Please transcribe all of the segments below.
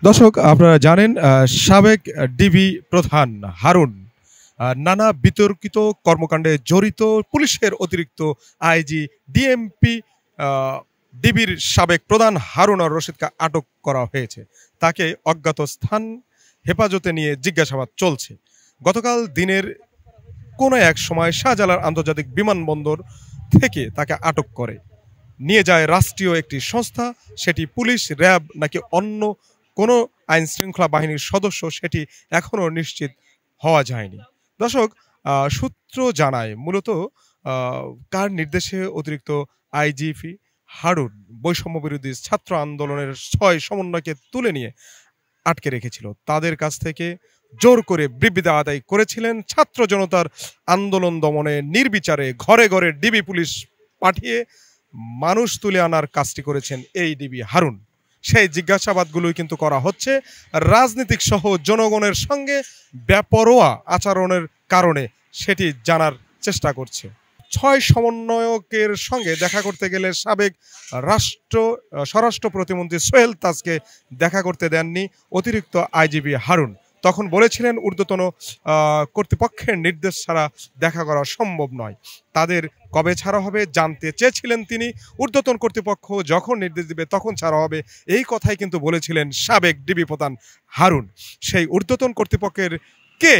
দর্শক আপনারা জানেন সাবেক ডিবি প্রধান হারুন নানা বিতর্কিত কর্মকাণ্ডে জড়িত পুলিশের অতিরিক্ত আইজি ডিএমপি ডিবির সাবেক প্রধান হারুন আর রশিদকে আটক করা হয়েছে। তাকে অজ্ঞাত স্থান হেফাজতে নিয়ে জিজ্ঞাসাবাদ চলছে। গতকাল দিনের কোনো এক সময় শাহজালাল আন্তর্জাতিক বিমানবন্দর থেকে তাকে আটক করে নিয়ে যায় রাষ্ট্রীয় একটি সংস্থা। সেটি পুলিশ, র্যাব নাকি অন্য কোনো আইন শৃঙ্খলা বাহিনীর সদস্য সেটি এখনও নিশ্চিত হওয়া যায়নি। দর্শক, সূত্র জানায় মূলত কার নির্দেশে অতিরিক্ত আইজিপি হারুন বৈষম্য বিরোধী ছাত্র আন্দোলনের ৬ সমন্বয়কে তুলে নিয়ে আটকে রেখেছিল। তাদের কাছ থেকে জোর করে বিবৃতি আদায় করেছিলেন। ছাত্র জনতার আন্দোলন দমনে নির্বিচারে ঘরে ঘরে ডিবি পুলিশ পাঠিয়ে মানুষ তুলে আনার কাজটি করেছেন এই ডিবি হারুন। সেই জিজ্ঞাসাবাদগুলোই কিন্তু করা হচ্ছে। রাজনীতিক সহ জনগণের সঙ্গে বেপরোয়া আচরণের কারণে সেটি জানার চেষ্টা করছে। ৬ সমন্বয়কের সঙ্গে দেখা করতে গেলে সাবেক স্বরাষ্ট্র প্রতিমন্ত্রী সোহেল তাজকে দেখা করতে দেননি অতিরিক্ত আইজিপি হারুন। তখন বলেছিলেন ঊর্ধ্বতন কর্তৃপক্ষের নির্দেশ ছাড়া দেখা করা সম্ভব নয়। তাদের কবে ছাড়া হবে জানতে চেয়েছিলেন তিনি। ঊর্ধ্বতন কর্তৃপক্ষ যখন নির্দেশ দিবে তখন ছাড়া হবে, এই কথাই কিন্তু বলেছিলেন সাবেক ডিবি প্রধান হারুন। সেই ঊর্ধ্বতন কর্তৃপক্ষের কে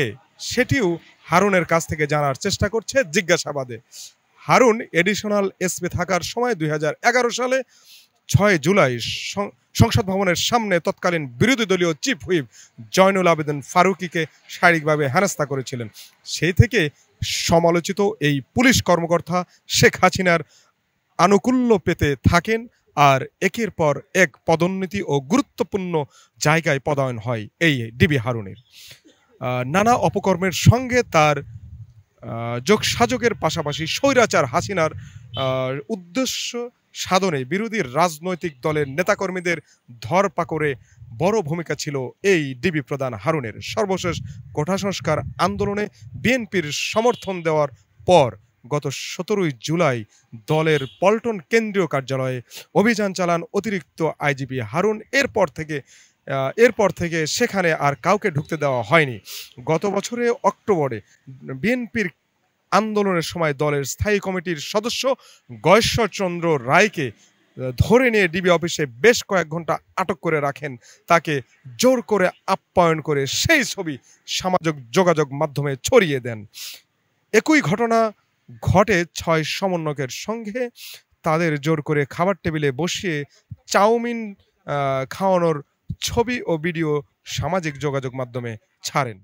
সেটিও হারুনের কাছ থেকে জানার চেষ্টা করছে জিজ্ঞাসাবাদে। হারুন এডিশনাল এসপি থাকার সময় ২০১১ সালে ৬ জুলাই সংসদ ভবনের সামনে তৎকালীন বিরোধী দলীয় চিফ হুইপ জয়নুল আবেদিন ফারুকীকে শারীরিকভাবে হেনস্থা করেছিলেন। সেই থেকে সমালোচিত এই পুলিশ কর্মকর্তা শেখ হাসিনার আনুকূল্য পেতে থাকেন আর একের পর এক পদোন্নতি ও গুরুত্বপূর্ণ জায়গায় পদায়ন হয় এই ডিবি হারুনের। নানা অপকর্মের সঙ্গে তার যোগসাযোগের পাশাপাশি স্বৈরাচার হাসিনার উদ্দেশ্য সাধনে বিরোধী রাজনৈতিক দলের নেতাকর্মীদের ধরপাকড়ে বড় ভূমিকা ছিল এই ডিবি প্রধান হারুনের। সর্বশেষ কোটা সংস্কার আন্দোলনে বিএনপির সমর্থন দেওয়ার পর গত ১৭ জুলাই দলের পল্টন কেন্দ্রীয় কার্যালয়ে অভিযান চালান অতিরিক্ত আইজিপি হারুন। এরপর থেকে সেখানে আর কাউকে ঢুকতে দেওয়া হয়নি। গত বছরে অক্টোবরে বিএনপির আন্দোলনের সময় দলের স্থায়ী কমিটির সদস্য গয়েশ্বরচন্দ্র রায়কে ধরে নিয়ে ডিবি অফিসে বেশ কয়েক ঘন্টা আটক করে রাখেন। তাকে জোর করে আপ্যায়ন করে সেই ছবি সামাজিক যোগাযোগ মাধ্যমে ছড়িয়ে দেন। একই ঘটনা ঘটে ৬ সমন্বয়কের সঙ্গে। তাদের জোর করে খাবার টেবিলে বসিয়ে চাউমিন খাওয়ানোর ছবি ও ভিডিও সামাজিক যোগাযোগ মাধ্যমে ছাড়েন।